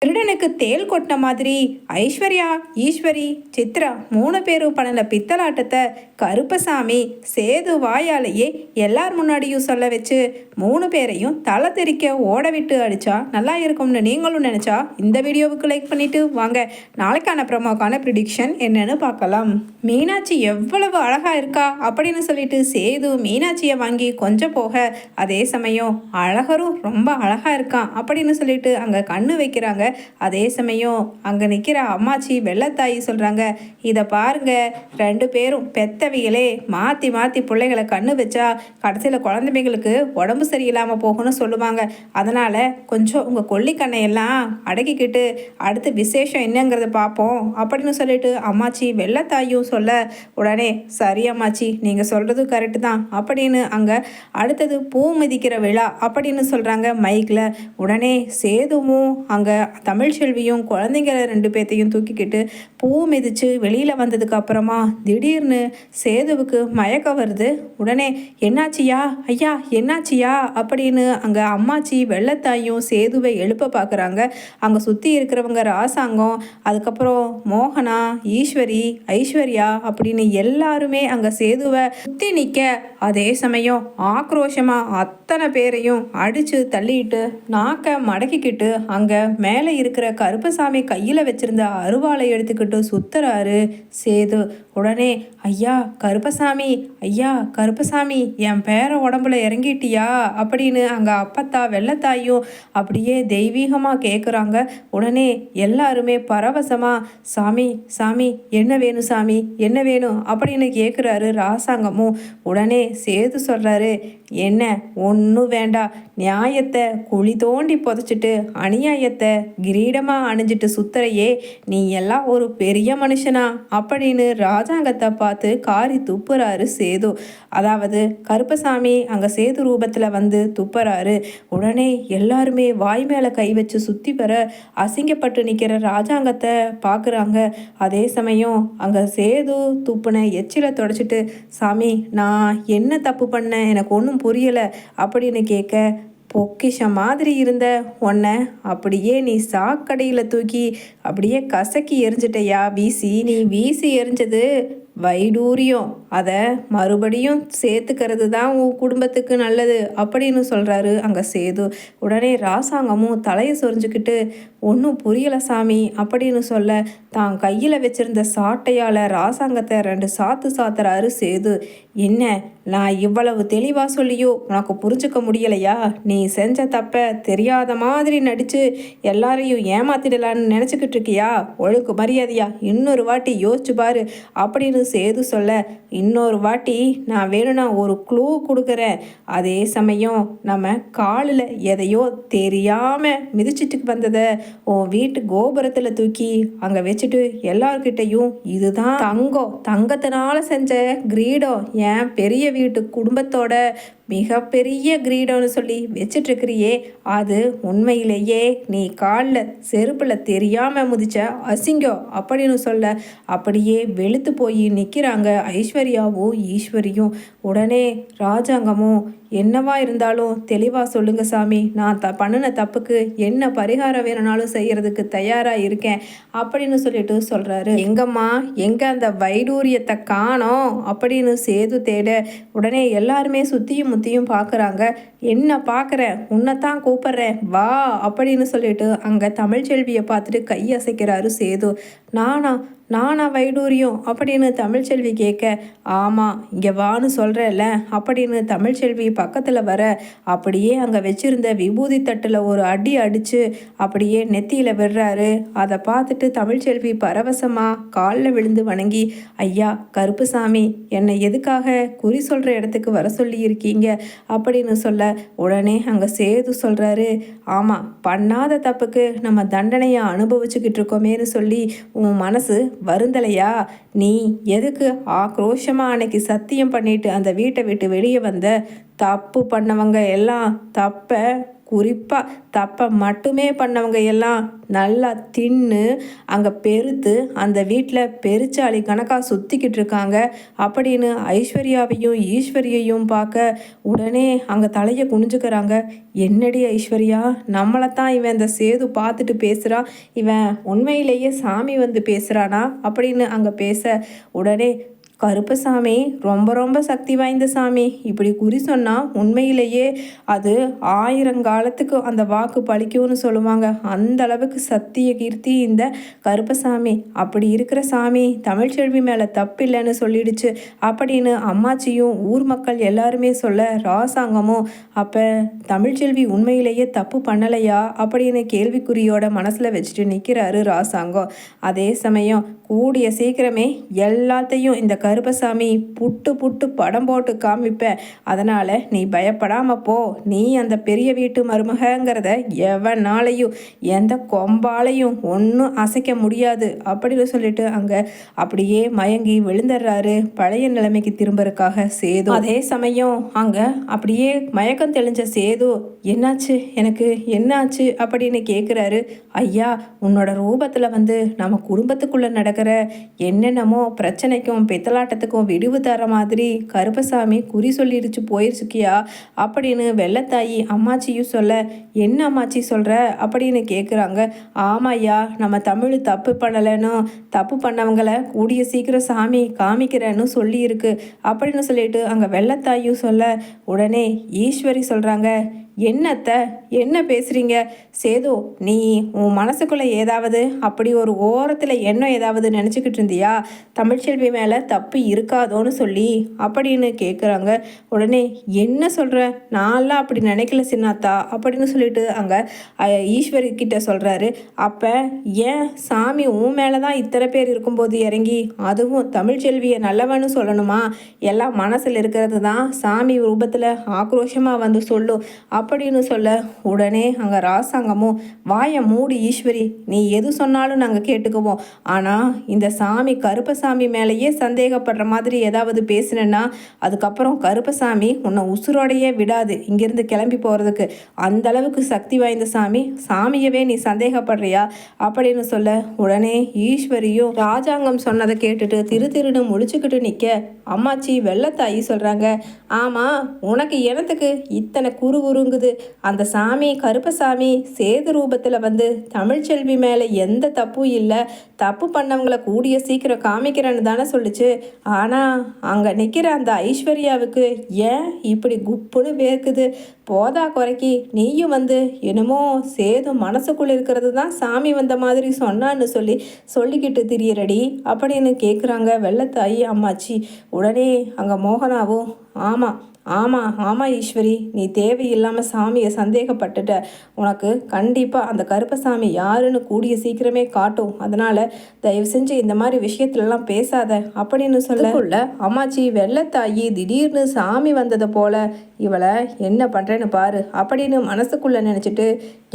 திருடனுக்கு தேள் கொட்டின மாதிரி ஐஸ்வர்யா, ஈஸ்வரி, சித்ரா 3 பேரும் பண்ணின பித்தலாட்டத்தை கருப்பசாமி சேது வாயாலேயே எல்லார் முன்னாடியும் சொல்ல வச்சு 3 பேரையும் தலை தெறிக்க ஓட விட்டு அடிச்சா நல்லா இருக்கும்னு நீங்களும் நினைச்சா இந்த வீடியோவுக்கு லைக் பண்ணிட்டு வாங்க நாளைக்கான ப்ரோமோக்கான ப்ரிடிக்ஷன் என்னன்னு பார்க்கலாம். மீனாட்சி எவ்வளவு அழகா இருக்கா அப்படின்னு சொல்லிட்டு சேது மீனாட்சியை வாங்கி கொஞ்சம் போக, அதே சமயம் அழகரும் ரொம்ப அழகா இருக்கான் அப்படின்னு சொல்லிட்டு அங்க கண்ணு வைக்கிறாங்க. அதே சமயம் அங்கே நிற்கிற அம்மாச்சி வெள்ளத்தாயி சொல்கிறாங்க, இதை பாருங்க 2 பேரும் பெத்தவிகளே மாற்றி மாற்றி பிள்ளைகளை கண்ணு வச்சா கடைசியில் குழந்தைங்களுக்கு உடம்பு சரியில்லாமல் போகணும்னு சொல்லுவாங்க. அதனால் கொஞ்சம் உங்கள் கொல்லிக்கண்ணையெல்லாம் அடக்கிக்கிட்டு அடுத்து விசேஷம் என்னங்கிறத பார்ப்போம் அப்படின்னு சொல்லிட்டு அம்மாச்சி வெள்ளத்தாயும் சொல்ல, உடனே சரி அம்மாச்சி நீங்கள் சொல்கிறது கரெக்டு தான் அப்படின்னு அங்கே அடுத்தது பூ மிதிக்கிற விழா அப்படின்னு சொல்கிறாங்க மைக்கில். உடனே சேதுவும் அங்கே தமிழ்ச்செல்வியும் குழந்தைங்க 2 பேர்த்தையும் தூக்கிக்கிட்டு பூ மிதித்து வெளியில் வந்ததுக்கு அப்புறமா திடீர்னு சேதுவுக்கு மயக்கம் வருது. உடனே என்னாச்சியா ஐயா என்னாச்சியா அப்படின்னு அங்கே அம்மாச்சி வெள்ளத்தாயும் சேதுவை எழுப்ப பார்க்குறாங்க. அங்கே சுற்றி இருக்கிறவங்க ராசாங்கம், அதுக்கப்புறம் மோகனா, ஈஸ்வரி, ஐஸ்வர்யா அப்படின்னு எல்லாருமே அங்கே சேதுவை சுற்றி நிற்க, அதே சமயம் ஆக்ரோஷமாக அத்தனை பேரையும் அடித்து தள்ளிட்டு நாக்க மடக்கிக்கிட்டு அங்கே மேலே இருக்கிற கருப்பசாமி கையில் வச்சிருந்த அருவாளை எடுத்துக்கிட்டு சுத்துறாரு சேது. உடனே ஐயா கருப்பசாமி, ஐயா கருப்பசாமி என் பேர உடம்புல இறங்கிட்டியா அப்படின்னு அங்கே அப்பத்தா வெள்ளத்தாயும் அப்படியே தெய்வீகமாக கேட்குறாங்க. உடனே எல்லாருமே பரவசமாக சாமி சாமி என்ன வேணும் சாமி என்ன வேணும் அப்படின்னு கேட்குறாரு ராசாங்கமும். உடனே சேது சொல்கிறாரு, என்ன ஒன்றும் வேண்டாம், நியாயத்தை குழி தோண்டி புதைச்சிட்டு அநியாயத்தை கிரீடமாக அணிஞ்சிட்டு சுத்தரையே நீ எல்லாம் ஒரு பெரிய மனுஷனா அப்படின்னு ராஜாங்கத்தை பார்த்து காரி துப்புறாரு சேது. அதாவது கருப்பசாமி அங்கே சேது ரூபத்தில் வந்து துப்புறாரு. உடனே எல்லாருமே வாய் மேலே கை வச்சு சுற்றி பெற அசிங்கப்பட்டு நிற்கிற ராஜாங்கத்தை பார்க்குறாங்க. அதே சமயம் அங்கே சேது துப்புன எச்சில தொடச்சிட்டு, சாமி நான் என்ன தப்பு பண்ணேன் எனக்கு ஒன்றும் புரியலை அப்படின்னு கேட்க, பொக்கிஷம் மாதிரி இருந்த உன்னை அப்படியே நீ சாக்கடையில் தூக்கி அப்படியே கசக்கி எரிஞ்சிட்டையா வீசி. நீ வீசி எரிஞ்சது வைடூரியம், அதை மறுபடியும் சேர்த்துக்கிறது தான் உன் குடும்பத்துக்கு நல்லது அப்படின்னு சொல்கிறாரு அங்கே சேது. உடனே ராசாங்கமும் தலையை சொரிஞ்சுக்கிட்டு ஒன்றும் புரியலை சாமி அப்படின்னு சொல்ல, தான் கையில் வச்சிருந்த சாட்டையால் ராசாங்கத்தை 2 சாத்து சாத்துறாரு சேது. என்ன நான் இவ்வளவு தெளிவாக சொல்லியோ உனக்கு புரிஞ்சுக்க முடியலையா? நீ செஞ்ச தப்பை தெரியாத மாதிரி நடித்து எல்லாரையும் ஏமாத்திடலான்னு நினச்சிக்கிட்டு இருக்கியா? ஒழுங்கு மரியாதையா இன்னொரு வாட்டி யோசிச்சு பாரு அப்படின்னு சேது சொல்ல, இன்னொரு வாட்டி நான் வேணும்னா ஒரு க்ளூ கொடுக்குறேன். அதே சமயம் நம்ம காலில் எதையோ தெரியாமல் மிதிச்சிட்டு வந்ததை உன் வீட்டு கோபுரத்தில் தூக்கி அங்கே வச்சுட்டு எல்லார்கிட்டையும் இதுதான் தங்கத்தினால செஞ்ச கிரீடம், என் பெரிய வீட்டு குடும்பத்தோட மிகப்பெரிய கிரீடம்னு சொல்லி வச்சிட்ருக்கிறியே, அது உண்மையிலேயே நீ காலில் செருப்பில் தெரியாமல் முதிச்ச அசிங்கம் அப்படின்னு சொல்ல, அப்படியே வெளுத்து போய் நிற்கிறாங்க ஐஸ்வர்யாவும் ஈஸ்வரியும். உடனே ராஜாங்கமும் என்னவா இருந்தாலும் தெளிவாக சொல்லுங்க சாமி, நான் பண்ணின தப்புக்கு என்ன பரிகாரம் வேணும்னாலும் செய்யறதுக்கு தயாராக இருக்கேன் அப்படின்னு சொல்லிட்டு சொல்கிறாரு. எங்கம்மா எங்கே அந்த வைடூரியத்தை காணோம் அப்படின்னு சேது தேட, உடனே எல்லாருமே சுற்றியும் முத்தியும் பார்க்குறாங்க. என்ன பார்க்குற, உன்னைத்தான் கூப்பிட்றேன் வா அப்படின்னு சொல்லிட்டு அங்கே தமிழ்ச்செல்வியை பார்த்துட்டு கையசைக்கிறாரு சேது. நானா வைடூரியம் அப்படின்னு தமிழ்ச்செல்வி கேட்க, ஆமாம் இங்கே வான்னு சொல்கிறேல்ல அப்படின்னு தமிழ்ச்செல்வி பக்கத்தில் வர, அப்படியே அங்கே வச்சிருந்த விபூதி தட்டில் ஒரு அடி அடித்து அப்படியே நெத்தியில் விடுறாரு. அதை பார்த்துட்டு தமிழ்ச்செல்வி பரவசமாக காலில் விழுந்து வணங்கி, ஐயா கருப்புசாமி என்னை எதுக்காக குறி சொல்கிற இடத்துக்கு வர சொல்லி இருக்கீங்க அப்படின்னு சொல்ல, உடனே அங்கே சேது சொல்கிறாரு, ஆமாம் பண்ணாத தப்புக்கு நம்ம தண்டனையை அனுபவிச்சுக்கிட்டு இருக்கோமேனு சொல்லி உன் மனசு வருந்தலையா? நீ எதுக்கு ஆக்ரோஷமாக அன்னைக்கு சத்தியம் பண்ணிட்டு அந்த வீட்டை விட்டு வெளியே வந்த? தப்பு பண்ணவங்க எல்லாம் தப்பை குறிப்பாக தப்பை மட்டுமே பண்ணவங்க எல்லாம் நல்லா தின்னு அங்கே பெருத்து அந்த வீட்டில் பெருச்சாளி கணக்காக சுற்றிக்கிட்டு இருக்காங்க அப்படின்னு ஐஸ்வர்யாவையும் ஈஸ்வரியையும் பார்க்க உடனே அங்கே தலையை குனிஞ்சுக்கிறாங்க. என்னடி ஐஸ்வர்யா, நம்மளை தான் இவன் இந்த சேது பார்த்துட்டு பேசுகிறான், இவன் உண்மையிலேயே சாமி வந்து பேசுகிறானா அப்படின்னு அங்கே பேச உடனே கருப்பசாமி ரொம்ப ரொம்ப சக்தி வாய்ந்த சாமி, இப்படி குறி சொன்னால் உண்மையிலேயே அது 1000 காலத்துக்கு அந்த வாக்கு பழிக்கும்னு சொல்லுவாங்க. அந்த அளவுக்கு சத்திய கீர்த்தி இந்த கருப்பசாமி. அப்படி இருக்கிற சாமி தமிழ்ச்செல்வி மேலே தப்பு இல்லைன்னு சொல்லிடுச்சு அப்படின்னு அம்மாச்சியும் ஊர் மக்கள் எல்லாருமே சொல்ல ராசாங்கமும் அப்போ தமிழ்ச்செல்வி உண்மையிலேயே தப்பு பண்ணலையா அப்படின்னு கேள்விக்குறியோட மனசில் வச்சுட்டு நிற்கிறாரு ராசாங்கம். அதே சமயம் கூடிய சீக்கிரமே எல்லாத்தையும் இந்த கருப்பசாமி புட்டு புட்டு படம் போட்டு காமிப்பேன், அதனால் நீ பயப்படாமல் போ, நீ அந்த பெரிய வீட்டு மருமகங்கிறத எவனாலையும் எந்த கொம்பாலையும் ஒன்றும் அசைக்க முடியாது அப்படின்னு சொல்லிட்டு அங்கே அப்படியே மயங்கி விழுந்துடுறாரு பழைய நிலைமைக்கு திரும்பறதுக்காக சேது. அதே சமயம் அங்கே அப்படியே மயக்கம் தெளிஞ்ச சேது என்னாச்சு, எனக்கு என்னாச்சு அப்படின்னு கேட்குறாரு. ஐயா, உன்னோட ரூபத்தில் வந்து நம்ம குடும்பத்துக்குள்ளே நடக்கிற என்னென்னமோ பிரச்சனைக்கும் பித்தலாட்டத்துக்கும் விடுவு தர மாதிரி கருப்பசாமி குறி சொல்லிடுச்சு போயிருச்சுக்கியா அப்படின்னு வெள்ளத்தாயி அம்மாச்சியும் சொல்ல, என்ன அம்மாச்சி சொல்கிற அப்படின்னு கேட்குறாங்க. ஆமாய்யா, நம்ம தமிழ் தப்பு பண்ணலைன்னு தப்பு பண்ணவங்களை கூடிய சீக்கிரம் சாமி காமிக்கிறேன்னு சொல்லியிருக்கு அப்படின்னு சொல்லிட்டு அங்கே வெள்ளத்தாயும் சொல்ல உடனே ஈஸ்வரி சொல்கிறாங்க, என்னத்த என்ன பேசுகிறீங்க சேது, நீ உன் மனசுக்குள்ளே ஏதாவது அப்படி ஒரு ஓரத்தில் எண்ணம் ஏதாவது நினச்சிக்கிட்டு இருந்தியா தமிழ்ச்செல்வி மேலே தப்பு இருக்காதோன்னு சொல்லி அப்படின்னு கேட்குறாங்க. உடனே என்ன சொல்கிற, நான்லாம் அப்படி நினைக்கல சின்னாத்தா அப்படின்னு சொல்லிட்டு அங்கே ஈஸ்வரி கிட்ட சொல்கிறாரு. அப்போ ஏன் சாமி உன் மேலே தான் இத்தனை பேர் இருக்கும்போது இறங்கி அதுவும் தமிழ்ச்செல்வியை நல்லவன்னு சொல்லணுமா, எல்லாம் மனசில் இருக்கிறது தான் சாமி ரூபத்தில் ஆக்ரோஷமாக வந்து சொல்லும் அப்படின்னு சொல்ல உடனே அங்கே ராசாங்கமும் வாயை மூடி ஈஸ்வரி, நீ எது சொன்னாலும் நாங்கள் கேட்டுக்குவோம், ஆனால் இந்த சாமி கருப்பசாமி மேலேயே சந்தேகப்படுற மாதிரி ஏதாவது பேசினேன்னா அதுக்கப்புறம் கருப்பசாமி உன்னை உசுரோடையே விடாது இங்கேருந்து கிளம்பி போகிறதுக்கு, அந்த அளவுக்கு சக்தி வாய்ந்த சாமி, சாமியவே நீ சந்தேகப்படுறியா அப்படின்னு சொல்ல உடனே ஈஸ்வரியும் ராஜாங்கம் சொன்னதை கேட்டுட்டு திரு திருன்னு முடிச்சுக்கிட்டு நிற்க அம்மாச்சி வெள்ளத்தாயி சொல்கிறாங்க, ஆமாம் உனக்கு எனத்துக்கு இத்தனை குறுங்குது, அந்த சாமி கருப்பசாமி சேது ரூபத்தில் வந்து தமிழ்ச்செல்வி மேலே எந்த தப்பும் இல்லை, தப்பு பண்ணவங்களை கூடிய சீக்கிரம் காமிக்கிறேன்னு தானே சொல்லிச்சு, ஆனால் அங்கே நிற்கிற அந்த ஐஸ்வர்யாவுக்கு ஏன் இப்படி குப்புன்னு வேர்க்குது, போதா குறைக்கி நீயும் வந்து என்னமோ சேது மனசுக்குள்ளே இருக்கிறது தான் சாமி வந்த மாதிரி சொன்னான்னு சொல்லிக்கிட்டு திரியறடி அப்படின்னு கேட்குறாங்க வெள்ளத்தாயி அம்மாச்சி. உடனே அங்கே மோகனாவும் ஆமாம் ஆமாம் ஆமாம் ஈஸ்வரி, நீ தேவையில்லாமல் சாமியை சந்தேகப்பட்டுட்ட, உனக்கு கண்டிப்பாக அந்த கருப்பசாமி யாருன்னு கூடிய சீக்கிரமே காட்டும், அதனால் தயவு செஞ்சு இந்த மாதிரி விஷயத்துலலாம் பேசாத அப்படின்னு சொல்லக்குள்ள அம்மாச்சி வெள்ளத்தாயி திடீர்னு சாமி வந்ததை போல இவளை என்ன பண்ணுறேன்னு பாரு அப்படின்னு மனசுக்குள்ளே நினச்சிட்டு,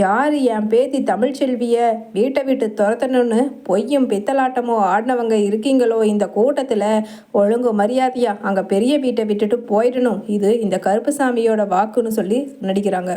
யார் என் பேத்தி தமிழ்ச்செல்வியை வீட்டை விட்டு துரத்தணும்னு பொய்யும் பித்தலாட்டமோ ஆடினவங்க இருக்கீங்களோ இந்த கூட்டத்தில், ஒழுங்கு மரியாதையாக அங்கே பெரிய வீட்டை விட்டுட்டு போயிடணும், இது இந்த கருப்பசாமியோட வாக்குன்னு சொல்லி நடிக்கிறாங்க.